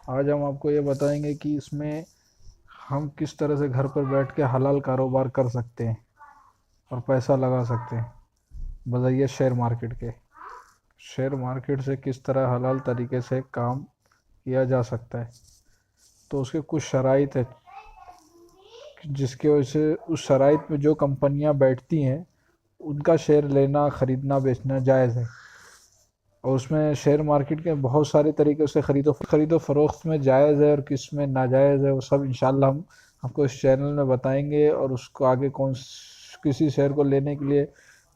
आज हम आपको ये बताएंगे कि इसमें हम किस तरह से घर पर बैठ के हलाल कारोबार कर सकते हैं और पैसा लगा सकते हैं बजाय शेयर मार्केट के। शेयर मार्केट से किस तरह हलाल तरीके से काम किया जा सकता है, तो उसके कुछ शराइत है जिसकी वजह से उस शराइत में जो कंपनियां बैठती हैं उनका शेयर लेना, ख़रीदना, बेचना जायज़ है। और उसमें शेयर मार्केट के बहुत सारे तरीके से खरीदो फरोख्त में जायज़ है और किस में नाजायज़ है, वो सब इंशाल्लाह हम आपको इस चैनल में बताएंगे। और उसको आगे किसी शेयर को लेने के लिए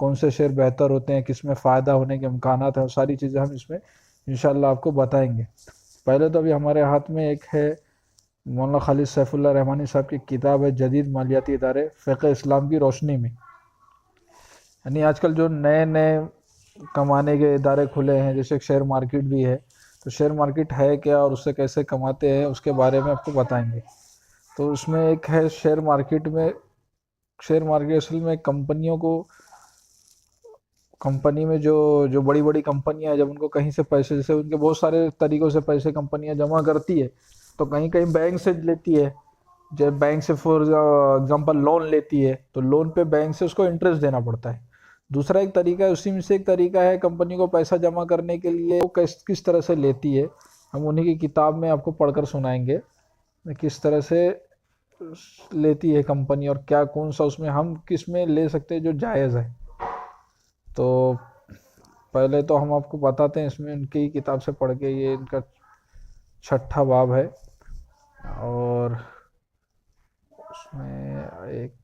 कौन से शेयर बेहतर होते हैं, किस में फ़ायदा होने के इम्कानात हैं, वो सारी चीज़ें हम इसमें इंशाल्लाह आपको बताएंगे। पहले तो अभी हमारे हाथ में एक है मौलाना खालिद सैफुल्लाह रहमानी साहब की किताब है जदीद मालियाती इदारे फ़िक़्ह इस्लाम की रोशनी में। यानी आजकल जो नए नए कमाने के इदारे खुले हैं, जैसे शेयर मार्केट भी है, तो शेयर मार्केट है क्या और उससे कैसे कमाते हैं उसके बारे में आपको बताएंगे। तो उसमें एक है शेयर मार्केट असल में कंपनियों को, कंपनी में जो जो बड़ी बड़ी कंपनियां हैं, जब उनको कहीं से पैसे, जैसे उनके बहुत सारे तरीक़ों से पैसे कंपनियां जमा करती है, तो कहीं कहीं बैंक से लेती है। जब बैंक से फॉर एग्जांपल लोन लेती है, तो लोन पे बैंक से उसको इंटरेस्ट देना पड़ता है। दूसरा एक तरीका है, उसी में से एक तरीका है कंपनी को पैसा जमा करने के लिए वो किस तरह से लेती है। हम उन्हीं की किताब में आपको पढ़कर सुनाएंगे किस तरह से लेती है कंपनी और क्या कौन सा उसमें हम किस में ले सकते हैं जो जायज़ है। तो पहले तो हम आपको बताते हैं, इसमें उनकी किताब से पढ़ के, ये इनका छठा बाब है। और उसमें एक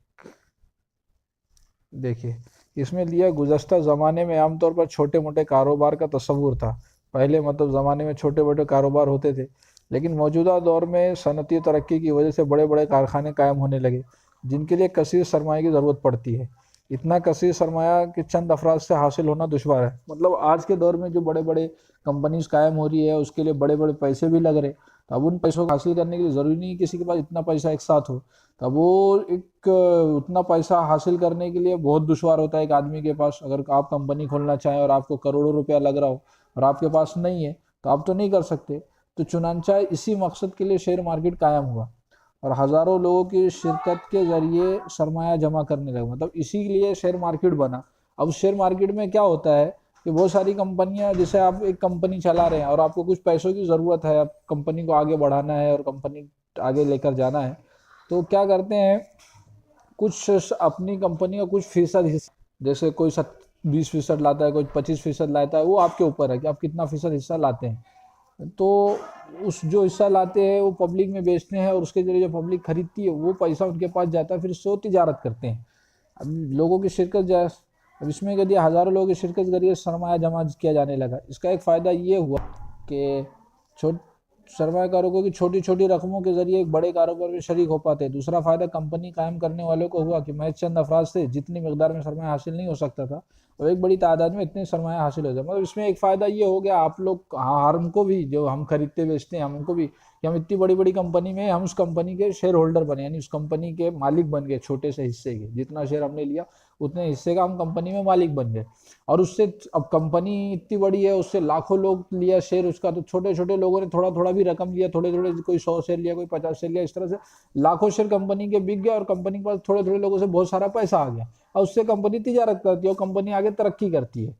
देखिए, इसमें लिया गुज़श्ता ज़माने में आमतौर पर छोटे मोटे कारोबार का तस्वुर था। पहले मतलब ज़माने में छोटे मोटे कारोबार होते थे, लेकिन मौजूदा दौर में सनती तरक्की की वजह से बड़े बड़े कारखाने कायम होने लगे, जिनके लिए कसीर सरमाए की ज़रूरत पड़ती है। इतना कसीर सरमाया कि चंद अफराद से हासिल होना दुश्वार है। मतलब आज के दौर में जो बड़े बड़े कंपनीज कायम हो रही है, उसके लिए बड़े बड़े पैसे भी लग रहे। तो अब उन पैसों को हासिल करने के लिए ज़रूरी नहीं किसी के पास इतना पैसा एक साथ हो। तो अब वो एक उतना पैसा हासिल करने के लिए बहुत दुश्वार होता है एक आदमी के पास। अगर आप कंपनी खोलना चाहें और आपको करोड़ों रुपया लग रहा हो और आपके पास नहीं है, तो आप तो नहीं कर सकते। तो चुनांचा इसी मकसद के लिए शेयर मार्केट कायम हुआ और हज़ारों लोगों की शिरकत के ज़रिए सरमाया जमा करने लगे। मतलब इसीलिए शेयर मार्केट बना। अब शेयर मार्केट में क्या होता है कि बहुत सारी कंपनियां, जैसे आप एक कंपनी चला रहे हैं और आपको कुछ पैसों की ज़रूरत है, आप कंपनी को आगे बढ़ाना है और कंपनी आगे लेकर जाना है, तो क्या करते हैं, कुछ अपनी कंपनी का कुछ फीसद हिस्सा, जैसे कोई 20% लाता है, कोई 25% लाता है, वो आपके ऊपर है कि आप कितना फीसद हिस्सा लाते हैं। तो उस जो हिस्सा लाते हैं वो पब्लिक में बेचते हैं और उसके जरिए जो पब्लिक खरीदती है वो पैसा उनके पास जाता है, फिर सो तिजारत करते हैं। अब लोगों की शिरकत जा अब इसमें यदि हज़ारों लोगों की शिरकत के जरिए सरमाया जमा किया जाने लगा। इसका एक फ़ायदा ये हुआ कि छोट सरमाकारों को की छोटी छोटी रकमों के जरिए एक बड़े कारोबार में शरीक हो पाते हैं। दूसरा फ़ायदा कंपनी कायम करने वालों को हुआ कि महज चंद अफराद से जितनी मकदार में सरमाया हासिल नहीं हो सकता था, और एक बड़ी तादाद में इतने सरमाया हासिल हो जाए। मतलब इसमें एक फ़ायदा ये हो गया, आप लोग, हाँ, हमको भी, जो हम खरीदते बेचते हैं, हमको भी कि हम इतनी बड़ी बड़ी कंपनी में, हम उस कंपनी के शेयर होल्डर बने, यानी उस कंपनी के मालिक बन गए। छोटे से हिस्से के, जितना शेयर हमने लिया उतने हिस्से का हम कंपनी में मालिक बन गए। और उससे अब कंपनी इतनी बड़ी है, उससे लाखों लोग लिया शेयर उसका, तो छोटे छोटे लोगों ने थोड़ा थोड़ा भी रकम लिया, थोड़े थोड़े, कोई 100 शेयर लिया, कोई 50 शेयर लिया, इस तरह से लाखों शेयर कंपनी के बिक गया और कंपनी के पास थोड़े थोड़े लोगों से बहुत सारा पैसा आ गया। और उससे कंपनी तिजारत करती है और कंपनी आगे तरक्की करती है।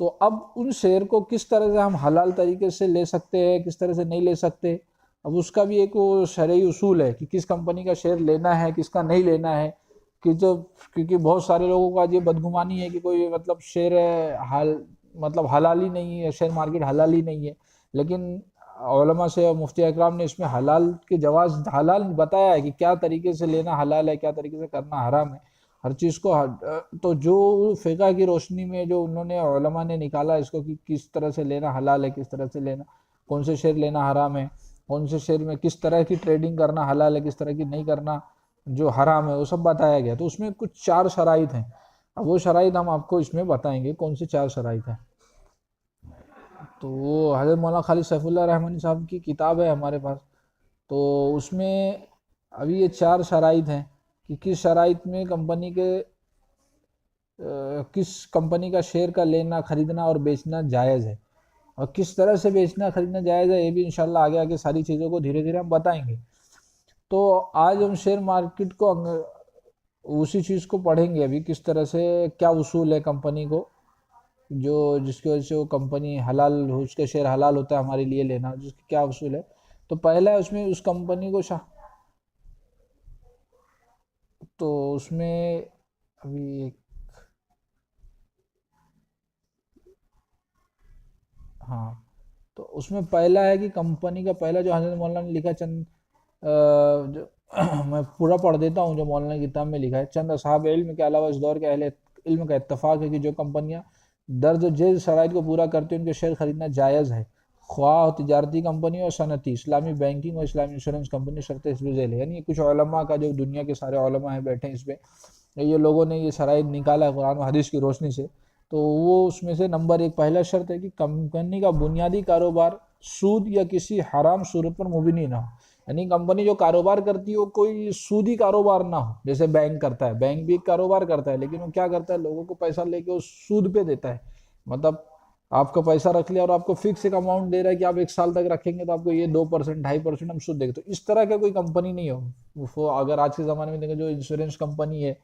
तो अब उन शेयर को किस तरह से हम हलाल तरीके से ले सकते हैं, किस तरह से नहीं ले सकते, अब उसका भी एक वो शरई उसूल है कि किस कंपनी का शेयर लेना है, किसका नहीं लेना है। कि जो क्योंकि बहुत सारे लोगों का ये बदगुमानी है कि कोई मतलब शेयर हाल मतलब हलाल ही नहीं है, शेयर मार्केट हलाल ही नहीं है। लेकिन उलमा से और मुफ्ती अकराम ने इसमें हलाल के जवाज हलाल बताया है कि क्या तरीके से लेना हलाल है, क्या तरीके से करना हराम है, हर चीज़ को तो जो फ़िक़्ह की रोशनी में जो उन्होंने उलमा ने निकाला इसको कि किस तरह से लेना हलाल है, किस तरह से लेना, कौन से शेयर लेना हराम है, कौन से शेयर में किस तरह की ट्रेडिंग करना हलाल है, किस तरह की नहीं करना जो हराम है, वो सब बताया गया। तो उसमें कुछ 4 शराइत हैं। अब वो शराइत हम आपको इसमें बताएंगे कौन से 4 शराइत हैं। तो वो हज़रत मौलाना खालिद सैफुल्लाह रहमानी साहब की किताब है हमारे पास। तो उसमें अभी ये 4 शराइत हैं कि किस शराइत में कंपनी के किस कंपनी का शेयर का लेना, खरीदना और बेचना जायज़ है। और किस तरह से बेचना खरीदना जायज़ है, ये भी इंशाल्लाह आगे आगे सारी चीज़ों को धीरे धीरे हम बताएंगे। तो आज हम शेयर मार्केट को उसी चीज़ को पढ़ेंगे अभी, किस तरह से क्या उसूल है कंपनी को, जो जिसकी वजह से वो कंपनी हलाल हो, उसके शेयर हलाल होता है हमारे लिए लेना, जिसकी क्या उसूल है। तो पहला है उसमें उस कंपनी को तो उसमें अभी हाँ, तो उसमें पहला है कि कंपनी का पहला जो हज़रत मौलाना ने लिखा चंद जो मैं पूरा पढ़ देता हूँ जो मौलाना की किताब में लिखा है। चंद असहाब इल्म के अलावा इस दौर के अहले इल्म का इत्तफाक है कि जो कंपनियां दर्ज जेल शराइत को पूरा करती हैं उनके शेयर खरीदना जायज़ है, ख्वाह तिजारती कंपनी और सनती, इस्लामी बैंकिंग और इस्लामी इंश्योरेंस कंपनी शर्त इसमें जेल है। यानी कुछ उलमा का, जो दुनिया के सारे उलमा हैं बैठे हैं इस पर, ये लोगों ने ये शराइत निकाला है कुरान और हदीस की रोशनी से। तो वो उसमें से नंबर एक पहला शर्त है कि कंपनी का बुनियादी कारोबार सूद या किसी हराम सूरत पर मुबनी ना हो। यानी कंपनी जो कारोबार करती है वो कोई सूदी कारोबार ना हो, जैसे बैंक करता है। बैंक भी एक कारोबार करता है, लेकिन वो क्या करता है, लोगों को पैसा लेके वो सूद पे देता है। मतलब आपका पैसा रख लिया और आपको फिक्स एक अमाउंट दे रहा है कि आप 1 साल तक रखेंगे तो आपको ये 2% 2.5% हम सूद देंगे। तो इस तरह का कोई कंपनी नहीं हो वो। अगर आज के ज़माने में देखें, जो इंश्योरेंस कंपनी है,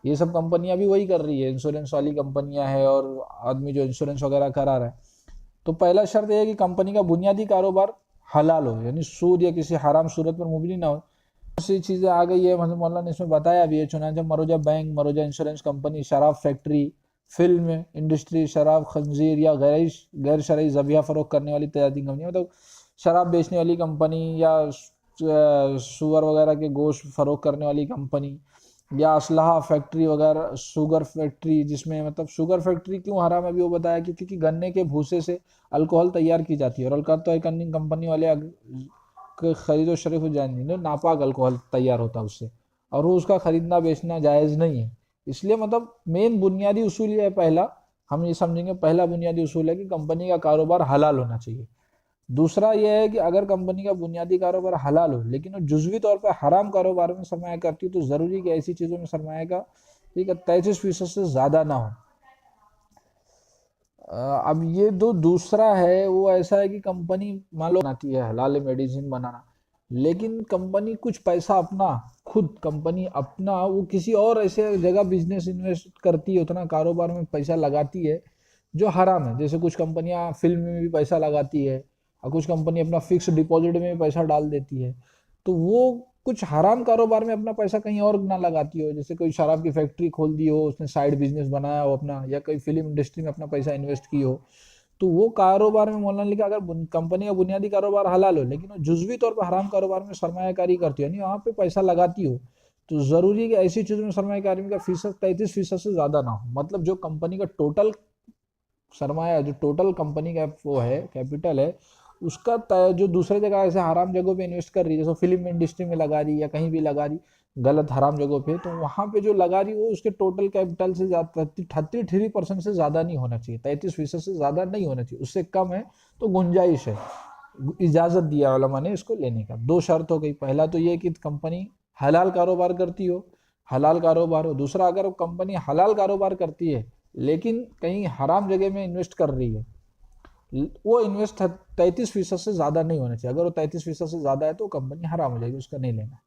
ये सब कंपनियां भी वही कर रही है, इंश्योरेंस वाली कंपनियां हैं, और आदमी जो इंश्योरेंस वगैरह करा रहा है। तो पहला शर्त यह है कि कंपनी का बुनियादी कारोबार हलाल हो, यानी सूद या किसी हराम सूरत पर मुबनी ना हो। दूसरी चीज़ें आ गई है, मतलब मौलाना ने इसमें बताया भी है, चुनांचे मरोजा बैंक, मरोजा इंश्योरेंस कंपनी, शराब फैक्ट्री, फिल्म इंडस्ट्री, शराब खंजीर या गैर शरई जबिया फरोख्त करने वाली तजारती कंपनी, मतलब शराब बेचने वाली कंपनी, या सुअर वगैरह के गोश्त फरोख्त करने वाली कंपनी, या असलहा फैक्ट्री वगैरह, शुगर फैक्ट्री, जिसमें मतलब शुगर फैक्ट्री क्यों हराम है अभी वो बताया कि क्योंकि गन्ने के भूसे से अल्कोहल तैयार की जाती है, और अल्कोहल तो एक अन्य कंपनी वाले खरीदो शरीफ जान नापाक अल्कोहल तैयार होता है उससे, और वो उसका खरीदना बेचना जायज़ नहीं है। इसलिए मतलब मेन बुनियादी उसूल ये है, पहला हम ये समझेंगे, पहला बुनियादी उसूल है कि कंपनी का कारोबार हलाल होना चाहिए। दूसरा यह है कि अगर कंपनी का बुनियादी कारोबार हलाल हो लेकिन वो जुजवी तौर पर हराम कारोबार में सरमाया करती है, तो ज़रूरी कि ऐसी चीज़ों में सरमाया का ठीक है 33% से ज़्यादा ना हो। अब ये दो दूसरा है वो ऐसा है कि कंपनी मान लो बनाती है, हलाल मेडिसिन बनाना, लेकिन कंपनी कुछ पैसा अपना, खुद कंपनी अपना वो किसी और ऐसे जगह बिजनेस इन्वेस्ट करती है, उतना कारोबार में पैसा लगाती है जो हराम है। जैसे कुछ कंपनियां फिल्म में भी पैसा लगाती है, और कुछ कंपनी अपना फिक्स डिपॉजिट में भी पैसा डाल देती है। तो वो कुछ हराम कारोबार में अपना पैसा कहीं और ना लगाती हो, जैसे कोई शराब की फैक्ट्री खोल दी हो, उसने साइड बिजनेस बनाया हो अपना, या कोई फिल्म इंडस्ट्री में अपना पैसा इन्वेस्ट की हो, तो वो कारोबार में मौलाना लिखा अगर कंपनी का बुनियादी कारोबार हलाल हो लेकिन वो जुजवी तौर पर हराम कारोबार में सरमायाकारी करती हो, यानी वहाँ पे पैसा लगाती हो, तो ज़रूरी है कि ऐसी चीज़ों में सरमायाकारी का फीसद 33% से ज़्यादा ना हो। मतलब जो कंपनी का टोटल सरमाया, जो टोटल कंपनी का वो है कैपिटल है, उसका जो दूसरे जगह ऐसे हराम जगहों पे इन्वेस्ट कर रही है, जैसे फिल्म इंडस्ट्री में लगा रही या कहीं भी लगा रही गलत हराम जगहों पे, तो वहाँ पे जो लगा रही वो उसके टोटल कैपिटल से ज़्यादा 33% से ज़्यादा नहीं होना चाहिए, 33% से ज़्यादा नहीं होना चाहिए, उससे कम है तो गुंजाइश है, इजाज़त दिया उलमा ने इसको लेने का। दो शर्त हो गई, पहला तो ये कि कंपनी हलाल कारोबार करती हो, हलाल कारोबार हो। दूसरा, अगर वो कंपनी हलाल कारोबार करती है लेकिन कहीं हराम जगह में इन्वेस्ट कर रही है, वो इन्वेस्ट 33% से ज़्यादा नहीं होना चाहिए। अगर वो 33% से ज़्यादा है तो कंपनी हराम हो जाएगी, उसका नहीं लेना।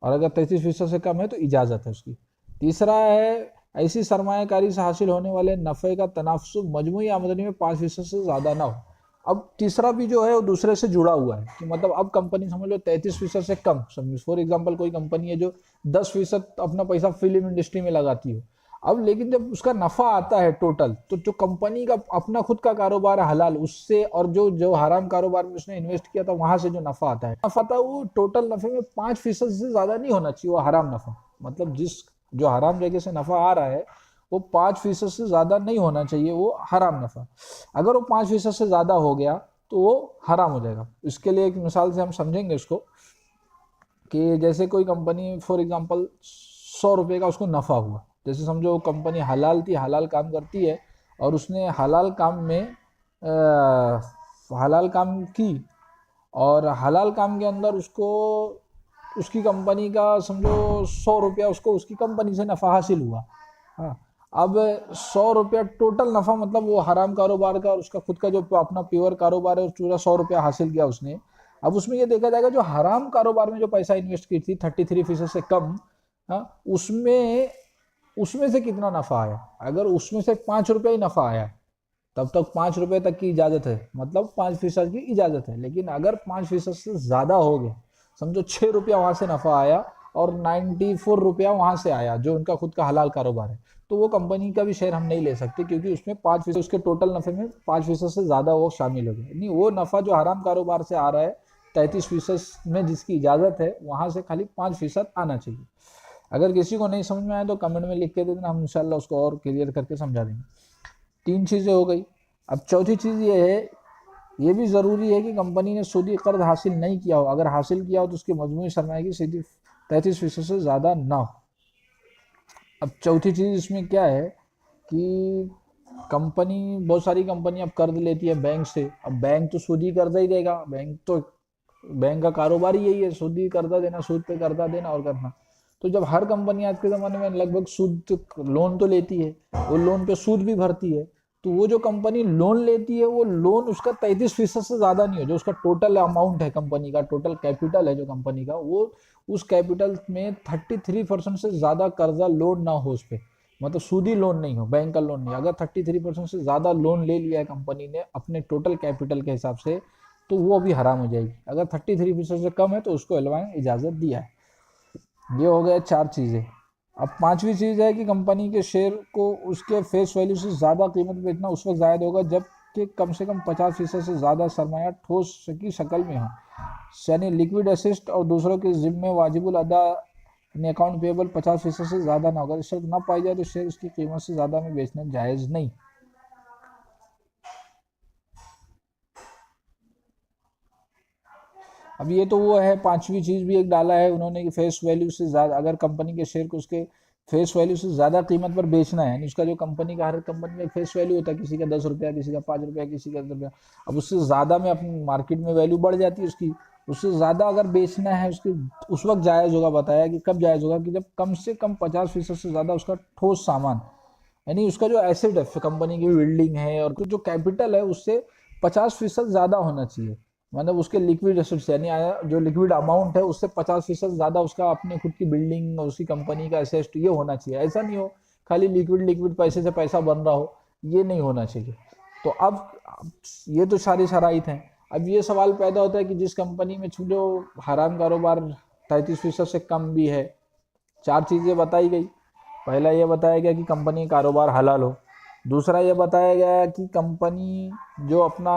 और अगर 33% से कम है तो इजाज़त है उसकी। तीसरा है ऐसी सरमायाकारी से हासिल होने वाले नफ़े का तनाफुस मजमूई आमदनी में 5% से ज़्यादा ना हो। अब तीसरा भी जो है वो दूसरे से जुड़ा हुआ है, कि मतलब अब कंपनी समझ लो 33% से कम, फॉर एग्जाम्पल कोई कंपनी है जो 10% अपना पैसा फिल्म इंडस्ट्री में लगाती हो, अब लेकिन जब उसका नफा आता है टोटल, तो जो कंपनी का अपना खुद का कारोबार है हलाल, उससे और जो जो हराम कारोबार में उसने इन्वेस्ट किया था वहां से जो नफा आता है, नफा था वो टोटल नफे में 5% से ज्यादा नहीं होना चाहिए, वो हराम नफा। मतलब जिस जो हराम जगह से नफा आ रहा है वो 5% से ज्यादा नहीं होना चाहिए, वो हराम नफा। अगर वो 5% से ज्यादा हो गया तो वो हराम हो जाएगा। इसके लिए एक मिसाल से हम समझेंगे इसको, कि जैसे कोई कंपनी फॉर एग्जांपल 100 रुपये का उसको नफ़ा हुआ, जैसे समझो कंपनी हलाल थी, हलाल काम करती है, और उसने हलाल काम में हलाल काम की, और हलाल काम के अंदर उसको उसकी कंपनी का समझो 100 रुपया उसको उसकी कंपनी से नफ़ा हासिल हुआ। हाँ, अब 100 रुपया टोटल नफा, मतलब वो हराम कारोबार का और उसका खुद का जो अपना प्योर कारोबार है, पूरा 100 रुपया हासिल किया उसने। अब उसमें ये देखा जाएगा जो हराम कारोबार में जो पैसा इन्वेस्ट की थी 33% से कम, हाँ, उसमें उसमें से कितना नफा आया। अगर उसमें से 5 रुपया ही नफा आया तब तक 5 रुपए तक की इजाजत है, मतलब 5% की इजाजत है। लेकिन अगर 5% से ज्यादा हो गया, समझो 6 रुपया वहां से नफा आया और 94 रुपया वहां से आया जो उनका खुद का हलाल कारोबार है, तो वो कंपनी का भी शेयर हम नहीं ले सकते, क्योंकि उसमें 5%, उसके टोटल नफे में 5% से ज्यादा वो शामिल हो गया। नहीं, वो नफा जो हराम कारोबार से आ रहा है 33% में जिसकी इजाजत है, वहां से खाली 5% आना चाहिए। अगर किसी को नहीं समझ में आए तो कमेंट में लिख के दे देना, हम इंशाल्लाह उसको और क्लियर करके समझा देंगे। 3 चीज़ें हो गई। अब चौथी चीज़ ये है, ये भी ज़रूरी है कि कंपनी ने सूदी कर्ज हासिल नहीं किया हो। अगर हासिल किया हो तो उसकी मजमूई सरमाए की सीधी 33% से ज़्यादा ना हो। अब चौथी चीज़ इसमें क्या है कि कंपनी, बहुत सारी कंपनी अब कर्ज लेती है बैंक से। अब बैंक तो सूदी कर्जा ही देगा, बैंक का कारोबार ही यही है, सूदी कर्जा देना, सूद पे कर्जा देना और करना। तो जब हर कंपनी आज के ज़माने में लगभग सूद लोन तो लेती है, वो लोन पे सूद भी भरती है, तो वो जो कंपनी लोन लेती है वो लोन उसका 33% से ज़्यादा नहीं हो, जो उसका टोटल अमाउंट है कंपनी का, टोटल कैपिटल है जो कंपनी का, वो उस कैपिटल में 33% से ज़्यादा कर्जा लोन ना हो उस पर, मतलब सूदी लोन नहीं हो, बैंक का लोन नहीं। अगर 33% से ज़्यादा लोन ले लिया है कंपनी ने अपने टोटल कैपिटल के हिसाब से, तो वो अभी हराम हो जाएगी। अगर 33% से कम है तो उसको एलवाइन इजाज़त दिया है। ये हो गया 4 चीज़ें। अब 5वीं चीज़ है कि कंपनी के शेयर को उसके फेस वैल्यू से ज़्यादा कीमत बेचना उस वक्त जायज़ होगा जब कि कम से कम 50% से ज़्यादा सरमाया ठोस की शक्ल में हो, यानी लिक्विड असिस्ट और दूसरों के जिम्मे वाजिबुल अदा अकाउंट पेबल 50% से ज़्यादा ना होगा। इस शर्त ना पाई जाए तो शेयर उसकी कीमत से ज़्यादा में बेचना जायज़ नहीं। अब ये तो वो है, 5वीं चीज़ भी एक डाला है उन्होंने कि फेस वैल्यू से ज़्यादा, अगर कंपनी के शेयर को उसके फेस वैल्यू से ज़्यादा कीमत पर बेचना है, यानी उसका जो कंपनी का, हर कंपनी का एक फेस वैल्यू होता है, किसी का 10 रुपया, किसी का 5 रुपया, किसी का 10 रुपया। अब उससे ज़्यादा में अपनी मार्केट में वैल्यू बढ़ जाती है उसकी, उससे ज़्यादा अगर बेचना है उसकी, उस वक्त जायज़ होगा। बताया कि कब जायज़ होगा कि जब कम से कम 50% से ज़्यादा उसका ठोस सामान, यानी उसका जो एसेट है, कंपनी की बिल्डिंग है और जो कैपिटल है, उससे 50% ज़्यादा होना चाहिए। मतलब उसके लिक्विड एसेट्स, यानी जो लिक्विड अमाउंट है उससे 50% ज़्यादा उसका अपने खुद की बिल्डिंग और उसकी कंपनी का एसेट ये होना चाहिए। ऐसा नहीं हो खाली लिक्विड लिक्विड पैसे से पैसा बन रहा हो, ये नहीं होना चाहिए। तो अब ये तो सारी शराइत हैं। अब ये सवाल पैदा होता है कि जिस कंपनी में जो हराम कारोबार 33% से कम भी है, 4 चीज़ें बताई गई। पहला ये बताया गया कि कंपनी कारोबार हलाल हो। दूसरा ये बताया गया कि कंपनी जो अपना,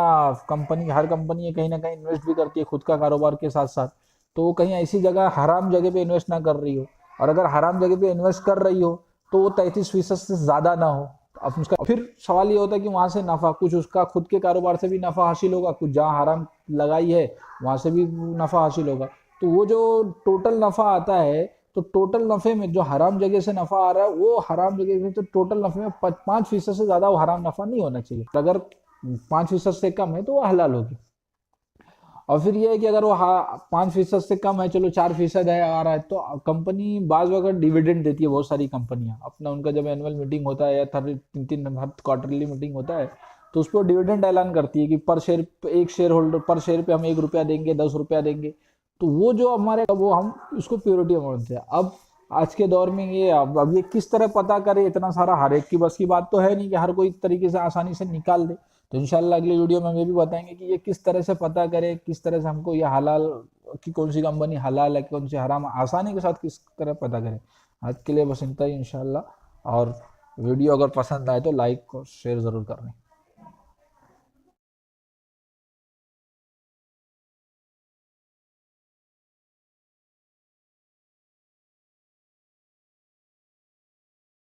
कंपनी, हर कंपनी कहीं ना कहीं इन्वेस्ट भी करती है खुद का कारोबार के साथ साथ, तो वो कहीं ऐसी जगह, हराम जगह पे इन्वेस्ट ना कर रही हो। और अगर हराम जगह पे इन्वेस्ट कर रही हो तो वो 33% से ज़्यादा ना हो। अब उसका फिर सवाल ये होता है कि वहाँ से नफ़ा, कुछ उसका खुद के कारोबार से भी नफ़ा हासिल होगा, कुछ जहाँ हराम लगाई है वहाँ से भी नफ़ा हासिल होगा। तो वो जो टोटल नफ़ा आता है, तो टोटल नफ़े में जो हराम जगह से नफ़ा आ रहा है, वो हराम जगह में, तो टोटल नफ़े में 5% से ज़्यादा वो हराम नफ़ा नहीं होना चाहिए। अगर 5% से कम है तो वो हलाल होगी। और फिर ये है कि अगर वो 5% से कम है, चलो 4% है आ रहा है, तो कंपनी बाज वगैरह डिविडेंड देती है। बहुत सारी कंपनियां अपना, उनका जब एनुअल मीटिंग होता है या 3 क्वार्टरली मीटिंग होता है, तो उस पर डिविडेंड ऐलान करती है कि पर शेयर, एक शेयर होल्डर पर शेयर पे हम 1 रुपया देंगे, 10 रुपया देंगे। तो वो जो हमारे, वो हम उसको प्योरिटी अमाउंट है। अब आज के दौर में ये, अब ये किस तरह पता करे, इतना सारा, हर एक की बस की बात तो है नहीं कि हर कोई तरीके से आसानी से निकाल दे। तो इंशाल्लाह अगली वीडियो में हम ये भी बताएंगे कि ये किस तरह से पता करें, किस तरह से हमको ये हलाल कि कौन सी कंपनी हलाल है, कौन सी हराम, आसानी के साथ किस तरह पता करें। आज के लिए बस इतना ही इंशाल्लाह। और वीडियो अगर पसंद आए तो लाइक और शेयर ज़रूर करना।